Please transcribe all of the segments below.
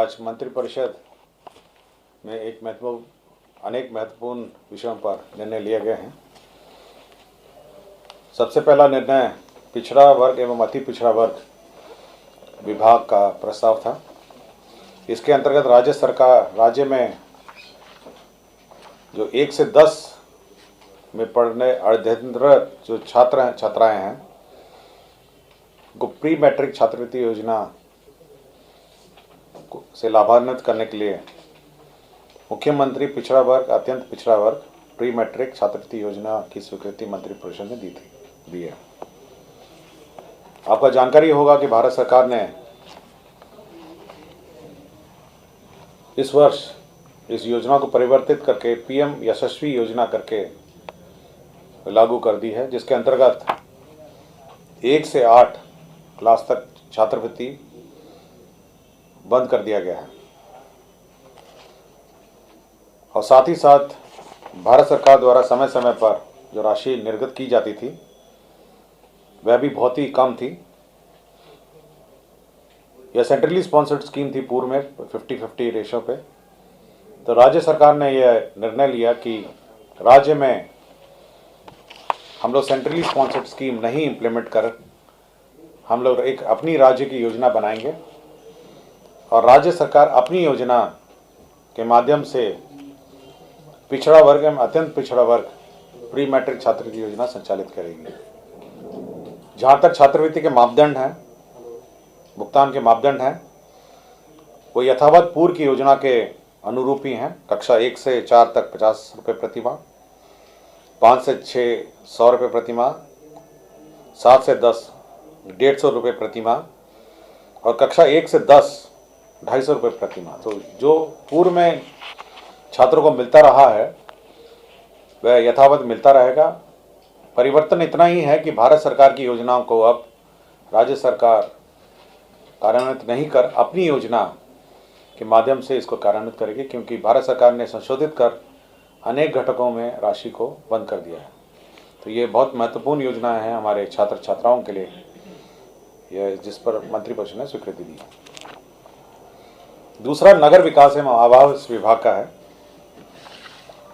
आज मंत्रिपरिषद में अनेक महत्वपूर्ण विषयों पर निर्णय लिए गए हैं। सबसे पहला निर्णय पिछड़ा वर्ग एवं अति पिछड़ा वर्ग विभाग का प्रस्ताव था। इसके अंतर्गत राज्य में जो 1 से 10 में पढ़ने अध्ययनरत जो छात्राएं हैं को प्री मैट्रिक छात्रवृत्ति योजना से लाभान्वित करने के लिए मुख्यमंत्री पिछड़ा वर्ग अत्यंत पिछड़ा वर्ग प्री मैट्रिक छात्रवृत्ति योजना की स्वीकृति मंत्रिपरिषद ने दी है। आपको जानकारी होगा कि भारत सरकार ने इस वर्ष इस योजना को परिवर्तित करके पीएम यशस्वी योजना करके लागू कर दी है, जिसके अंतर्गत 1 से 8 क्लास तक छात्रवृत्ति बंद कर दिया गया है और साथ ही साथ भारत सरकार द्वारा समय समय पर जो राशि निर्गत की जाती थी वह भी बहुत ही कम थी। यह सेंट्रली स्पॉन्सर्ड स्कीम थी पूर्व में 50-50 रेशो पे। तो राज्य सरकार ने यह निर्णय लिया कि राज्य में हम लोग सेंट्रली स्पॉन्सर्ड स्कीम नहीं इम्प्लीमेंट कर हम लोग एक अपनी राज्य की योजना बनाएंगे और राज्य सरकार अपनी योजना के माध्यम से पिछड़ा वर्ग एवं अत्यंत पिछड़ा वर्ग प्री मैट्रिक छात्रवृत्ति योजना संचालित करेगी। जहाँ तक छात्रवृत्ति के मापदंड हैं, भुगतान के मापदंड हैं, वो यथावत पूर्व की योजना के अनुरूप ही हैं। कक्षा 1 से 4 तक 50 रुपये प्रति माह, 5 से 6 100 रुपये प्रति माह, 7 से 10 150 रुपये प्रति माह और कक्षा 1 से 10 250 रुपये प्रति माह। तो जो पूर्व में छात्रों को मिलता रहा है वह यथावत मिलता रहेगा। परिवर्तन इतना ही है कि भारत सरकार की योजनाओं को अब राज्य सरकार कार्यान्वित नहीं कर अपनी योजना के माध्यम से इसको कार्यान्वित करेगी, क्योंकि भारत सरकार ने संशोधित कर अनेक घटकों में राशि को बंद कर दिया है। तो ये बहुत महत्वपूर्ण योजना है हमारे छात्र छात्राओं के लिए, यह जिस पर मंत्रिपरिषद ने स्वीकृति दी। दूसरा नगर विकास एवं आवास विभाग का है।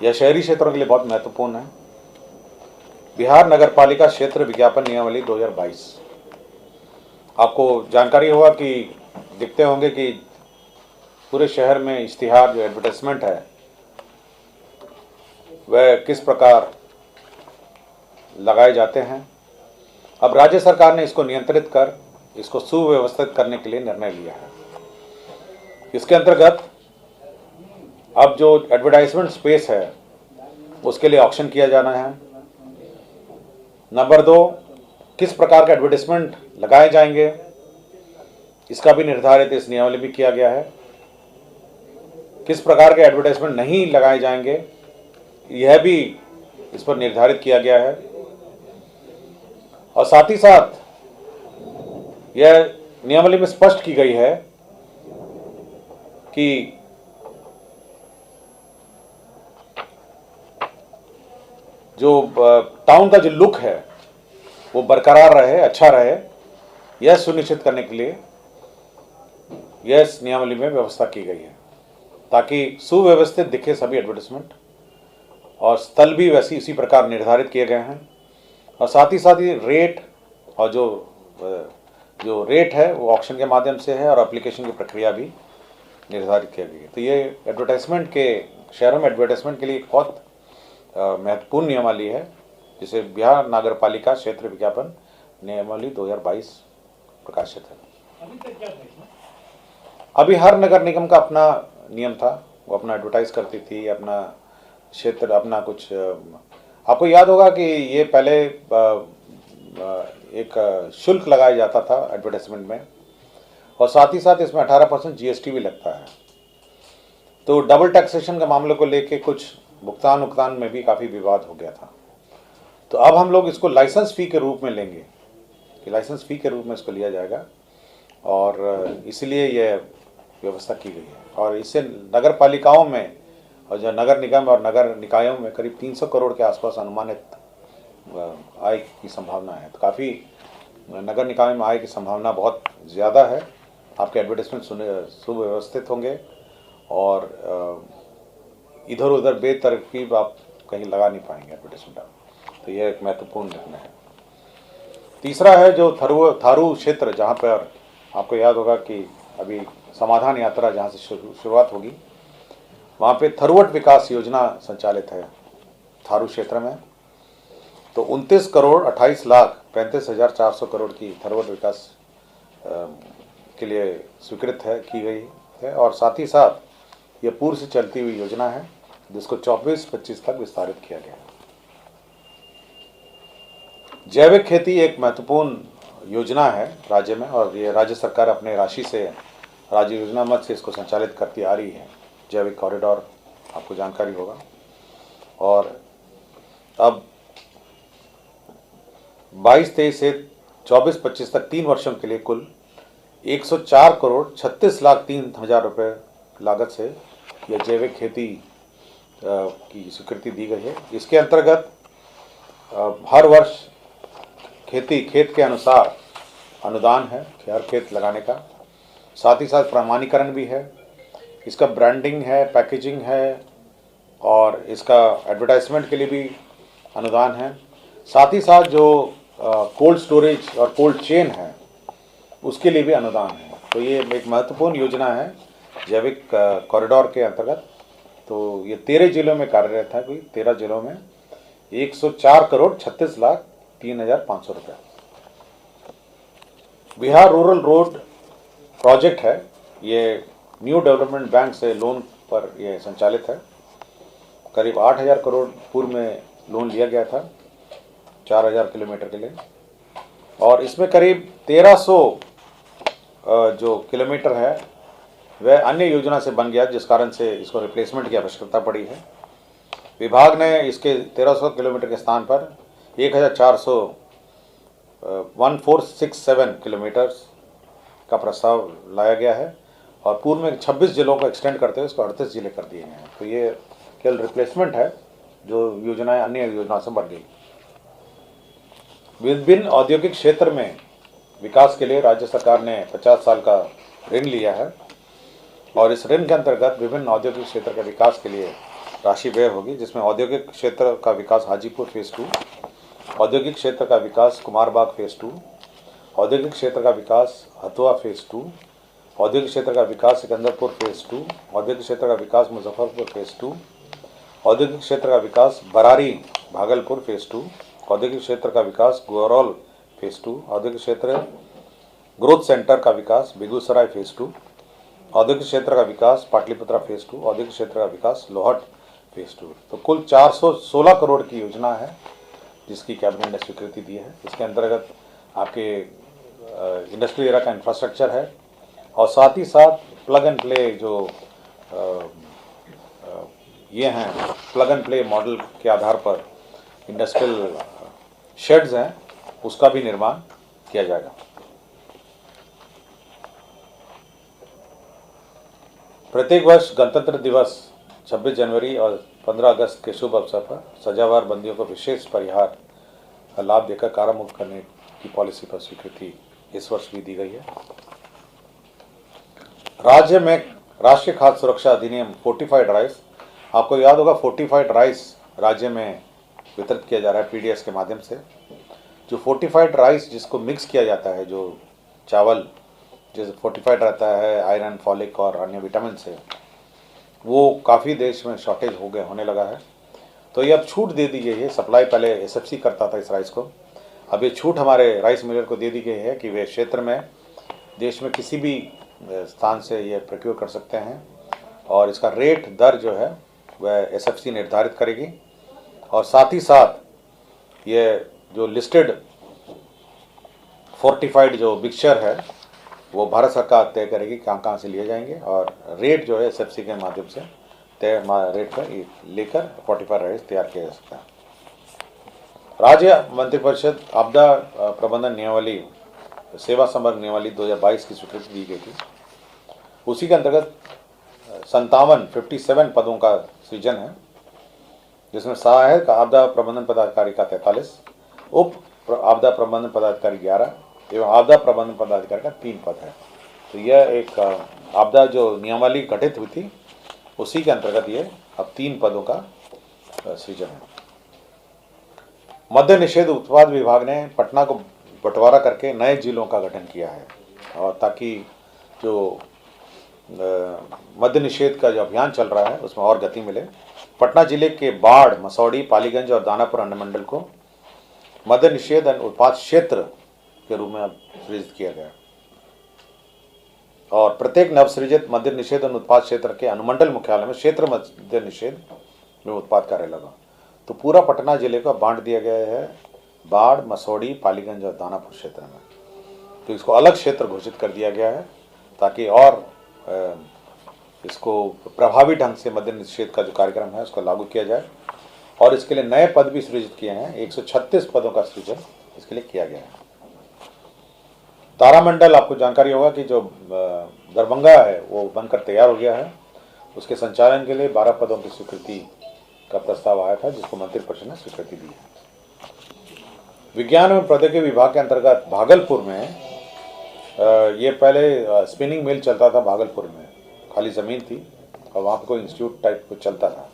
यह शहरी क्षेत्रों के लिए बहुत महत्वपूर्ण है। बिहार नगर पालिका क्षेत्र विज्ञापन नियमावली 2022। आपको जानकारी होगा कि दिखते होंगे कि पूरे शहर में इश्तिहार जो एडवर्टाइजमेंट है वह किस प्रकार लगाए जाते हैं। अब राज्य सरकार ने इसको नियंत्रित कर इसको सुव्यवस्थित करने के लिए निर्णय लिया है। इसके अंतर्गत अब जो एडवर्टाइजमेंट स्पेस है उसके लिए ऑक्शन किया जाना है। नंबर 2, किस प्रकार का एडवर्टाइजमेंट लगाए जाएंगे इसका भी निर्धारित इस नियमावली में किया गया है। किस प्रकार के एडवर्टाइजमेंट नहीं लगाए जाएंगे यह भी इस पर निर्धारित किया गया है और साथ ही साथ यह नियमावली में स्पष्ट की गई है कि जो टाउन का जो लुक है वो बरकरार रहे, अच्छा रहे, यह सुनिश्चित करने के लिए यह इस नियमावली में व्यवस्था की गई है ताकि सुव्यवस्थित दिखे सभी एडवर्टाइजमेंट और स्थल भी वैसी इसी प्रकार निर्धारित किए गए हैं और साथ ही रेट और जो रेट है वो ऑक्शन के माध्यम से है और एप्लीकेशन की प्रक्रिया भी निर्धारित किया गया है। तो ये एडवर्टाइजमेंट के शहरों में एडवर्टाइजमेंट के लिए एक बहुत महत्वपूर्ण नियमावली है जिसे बिहार नगर पालिका क्षेत्र विज्ञापन नियमावली 2022 प्रकाशित है। अभी तक क्या था इसमें? अभी हर नगर निगम का अपना नियम था, वो अपना एडवर्टाइज करती थी, अपना क्षेत्र अपना कुछ। आपको याद होगा कि ये पहले एक शुल्क लगाया जाता था एडवर्टाइजमेंट में और साथ ही साथ इसमें 18% जीएसटी भी लगता है। तो डबल टैक्सेशन के मामले को लेके कुछ भुगतान में भी काफ़ी विवाद हो गया था। तो अब हम लोग इसको लाइसेंस फ़ी के रूप में लेंगे कि लाइसेंस फ़ी के रूप में इसको लिया जाएगा और इसलिए यह व्यवस्था की गई है और इससे नगर पालिकाओं में और जो नगर निगम और नगर निकायों में करीब 300 करोड़ के आसपास अनुमानित आय की संभावना है। तो काफ़ी नगर निकाय में आय की संभावना बहुत ज़्यादा है आपके एडवर्टाइजमेंट सुव्यवस्थित होंगे और इधर उधर बेतरतीब आप कहीं लगा नहीं पाएंगे एडवर्टाइजमेंट आप। तो यह एक महत्वपूर्ण निर्णय है। तीसरा है जो थारू क्षेत्र, जहाँ पर आपको याद होगा कि अभी समाधान यात्रा जहाँ से शुरुआत होगी, वहाँ पे थरुवट विकास योजना संचालित है थारू क्षेत्र में। तो 29 करोड़ 28 लाख 35,400 करोड़ की थरुवट विकास के लिए स्वीकृत की गई है और साथ ही साथ ये पूर्व से चलती हुई योजना है जिसको 24-25 तक विस्तारित किया गया है। जैविक खेती एक महत्वपूर्ण योजना है राज्य में और ये राज्य सरकार अपने राशि से राज्य योजना मद से इसको संचालित करती आ रही है। जैविक कॉरिडोर आपको जानकारी होगा और अब 22-23 से 24-25 तक 3 वर्षों के लिए कुल 104 करोड़ 36 लाख 3,000 रुपये लागत से यह जैविक खेती की स्वीकृति दी गई है। इसके अंतर्गत हर वर्ष खेत के अनुसार अनुदान है हर खेत लगाने का, साथ ही साथ प्रमाणीकरण भी है, इसका ब्रांडिंग है, पैकेजिंग है और इसका एडवर्टाइजमेंट के लिए भी अनुदान है। साथ ही साथ जो कोल्ड स्टोरेज और कोल्ड चेन है उसके लिए भी अनुदान है। तो ये एक महत्वपूर्ण योजना है जैविक कॉरिडोर के अंतर्गत। तो ये 13 जिलों में कार्यरत है, कोई 13 जिलों में 104 करोड़ 36 लाख 3,500 रुपये। बिहार रूरल रोड प्रोजेक्ट है, ये न्यू डेवलपमेंट बैंक से लोन पर यह संचालित है। करीब 8,000 करोड़ पूर्व में लोन लिया गया था 4,000 किलोमीटर के लिए और इसमें करीब 1,300 जो किलोमीटर है वह अन्य योजना से बन गया, जिस कारण से इसको रिप्लेसमेंट की आवश्यकता पड़ी है। विभाग ने इसके 1,300 किलोमीटर के स्थान पर 1,467 किलोमीटर का प्रस्ताव लाया गया है और पूर्व में 26 जिलों को एक्सटेंड करते हुए इसको 38 जिले कर दिए गए हैं। तो ये केवल रिप्लेसमेंट है, जो योजनाएं अन्य योजना से बन गई। विभिन्न औद्योगिक क्षेत्र में विकास के लिए राज्य सरकार ने 50 साल का ऋण लिया है और इस ऋण के अंतर्गत विभिन्न औद्योगिक क्षेत्र के विकास के लिए राशि व्यय होगी, जिसमें औद्योगिक क्षेत्र का विकास हाजीपुर फेज़ 2, औद्योगिक क्षेत्र का विकास कुमारबाग फेज़ 2, औद्योगिक क्षेत्र का विकास हथुआ फेज़ 2, औद्योगिक क्षेत्र का विकास सिकंदरपुर फेज़ 2, औद्योगिक क्षेत्र का विकास मुजफ्फरपुर फेज़ 2, औद्योगिक क्षेत्र का विकास बरारी भागलपुर फेज़ 2, औद्योगिक क्षेत्र का विकास गोरौल फेज़ 2, औद्योगिक क्षेत्र ग्रोथ सेंटर का विकास बेगूसराय फेज़ 2, औद्योगिक क्षेत्र का विकास पाटलिपुत्रा फेज़ 2, औद्योगिक क्षेत्र का विकास लोहट फेज़ 2। तो कुल 416 करोड़ की योजना है जिसकी कैबिनेट ने स्वीकृति दी है। इसके अंतर्गत आपके इंडस्ट्रियल एरिया का इंफ्रास्ट्रक्चर है और साथ ही साथ प्लग एंड प्ले जो ये हैं प्लग एंड प्ले मॉडल के आधार पर इंडस्ट्रियल शेड्स हैं उसका भी निर्माण किया जाएगा। प्रत्येक वर्ष गणतंत्र दिवस 26 जनवरी और 15 अगस्त के शुभ अवसर पर सजावार बंदियों को विशेष परिहार का लाभ देकर कारामुक्त करने की पॉलिसी पर स्वीकृति इस वर्ष भी दी गई है। राज्य में राष्ट्रीय खाद्य सुरक्षा अधिनियम फोर्टिफाइड राइस, आपको याद होगा फोर्टिफाइड राइस राज्य में वितरित किया जा रहा है पीडीएस के माध्यम से। जो फोर्टिफाइड राइस जिसको मिक्स किया जाता है, जो चावल जैसे फोर्टिफाइड रहता है आयरन, फॉलिक और अन्य विटामिन से, वो काफ़ी देश में शॉर्टेज होने लगा है। तो ये अब छूट दे दी गई है। सप्लाई पहले एसएफसी करता था इस राइस को, अब ये छूट हमारे राइस मिलर को दे दी गई है कि वे क्षेत्र में देश में किसी भी स्थान से ये प्रोक्योर कर सकते हैं और इसका रेट दर जो है वह एसएफसी निर्धारित करेगी और साथ ही साथ ये जो लिस्टेड फोर्टिफाइड जो मिक्सचर है वो भारत सरकार तय करेगी कहाँ कहाँ से लिए जाएंगे और रेट जो है एसएफसी के माध्यम से तय रेट पर लेकर फोर्टिफाइड राइस तैयार किया जा सकता है। राज्य मंत्रिपरिषद आपदा प्रबंधन नियमावली सेवा संवर्ग नियमावली 2022 की स्वीकृति दी गई थी। उसी के अंतर्गत 57 पदों का सृजन है, जिसमें सहायक आपदा प्रबंधन पदाधिकारी का 43, उप आपदा प्रबंधन पदाधिकारी 11 एवं आपदा प्रबंधन पदाधिकारी का 3 पद है। तो यह एक आपदा जो नियमावली गठित हुई थी उसी के अंतर्गत ये अब 3 पदों का सृजन है। मद्य निषेध उत्पाद विभाग ने पटना को बंटवारा करके नए जिलों का गठन किया है, और ताकि जो मद्य निषेध का जो अभियान चल रहा है उसमें और गति मिले। पटना जिले के बाढ़, मसौड़ी, पालीगंज और दानापुर अनुमंडल को मद्य निषेध उत्पाद क्षेत्र के रूप में अब सृजित किया गया, और प्रत्येक नवसृजित मद्य निषेध उत्पाद क्षेत्र के अनुमंडल मुख्यालय में क्षेत्र मद्य निषेध में उत्पाद कार्य लगा। तो पूरा पटना जिले को बांट दिया गया है बाढ़, मसौड़ी, पालीगंज और दानापुर क्षेत्र में। तो इसको अलग क्षेत्र घोषित कर दिया गया है ताकि और इसको प्रभावी ढंग से मद्य निषेध का जो कार्यक्रम है उसको लागू किया जाए, और इसके लिए नए पद भी सृजित किए हैं। 136 पदों का सृजन इसके लिए किया गया है। तारामंडल, आपको जानकारी होगा कि जो दरभंगा है वो बनकर तैयार हो गया है। उसके संचालन के लिए 12 पदों की स्वीकृति का प्रस्ताव आया था, जिसको मंत्रिपरिषद ने स्वीकृति दी है। विज्ञान एवं प्रौद्योगिकी विभाग के अंतर्गत भागलपुर में ये पहले स्पिनिंग मिल चलता था। भागलपुर में खाली ज़मीन थी और वहाँ पर कोई इंस्टीट्यूट टाइप कुछ चलता था।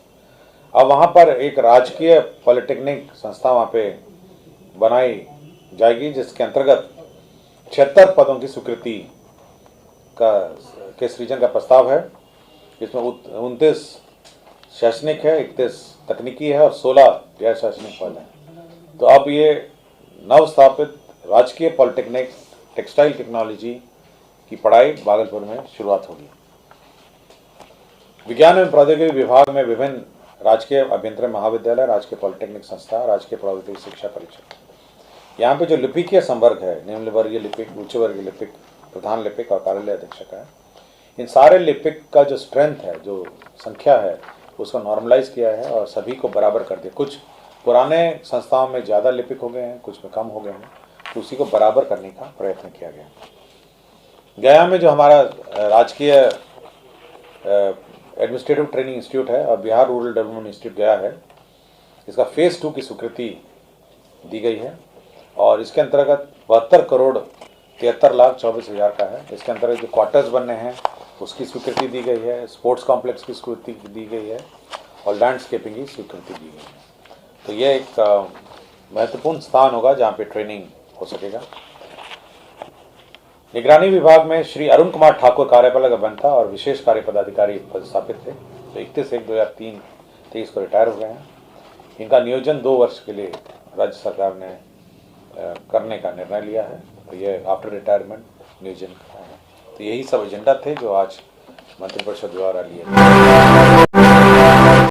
अब वहाँ पर एक राजकीय पॉलिटेक्निक संस्था वहाँ पे बनाई जाएगी, जिसके अंतर्गत 76 पदों की स्वीकृति के सृजन का प्रस्ताव है। इसमें 29 शैक्षणिक है, 31 तकनीकी है और 16 गैर शैक्षणिक पद हैं। तो अब ये नवस्थापित राजकीय पॉलिटेक्निक टेक्सटाइल टेक्नोलॉजी की पढ़ाई भागलपुर में शुरुआत होगी। विज्ञान एवं प्रौद्योगिकी विभाग में विभिन्न राजकीय अभियंत्रण महाविद्यालय, राजकीय पॉलिटेक्निक संस्था, राजकीय प्रौद्योगिकी शिक्षा परिषद। यहाँ पे जो लिपिकीय संवर्ग है, निम्न वर्गीय लिपिक, उच्च वर्गीय लिपिक, प्रधान लिपिक और कार्यालय अधीक्षक है, इन सारे लिपिक का जो स्ट्रेंथ है, जो संख्या है, उसको नॉर्मलाइज किया है और सभी को बराबर कर दिया। कुछ पुराने संस्थाओं में ज़्यादा लिपिक हो गए हैं, कुछ में कम हो गए हैं, तो उसी को बराबर करने का प्रयत्न किया गया। गया में जो हमारा राजकीय एडमिनिस्ट्रेटिव ट्रेनिंग इंस्टीट्यूट है और बिहार रूरल डेवलपमेंट इंस्टीट्यूट गया है, इसका फेज़ 2 की स्वीकृति दी गई है, और इसके अंतर्गत 72 करोड़ 73,24,000 का है। इसके अंतर्गत जो क्वार्टर्स बनने हैं उसकी स्वीकृति दी गई है, स्पोर्ट्स कॉम्प्लेक्स की स्वीकृति दी गई है और लैंडस्केपिंग की स्वीकृति दी गई है। तो ये एक महत्वपूर्ण स्थान होगा जहाँ पे ट्रेनिंग हो सकेगा। निगरानी विभाग में श्री अरुण कुमार ठाकुर कार्यपालक अभियंता और विशेष कार्य पदाधिकारी पदस्थापित थे, तो 31/1/2023 को रिटायर हो गए हैं। इनका नियोजन 2 वर्ष के लिए राज्य सरकार ने करने का निर्णय लिया है, तो ये आफ्टर रिटायरमेंट नियोजन है। तो यही सब एजेंडा थे जो आज मंत्रिपरिषद द्वारा लिए गए।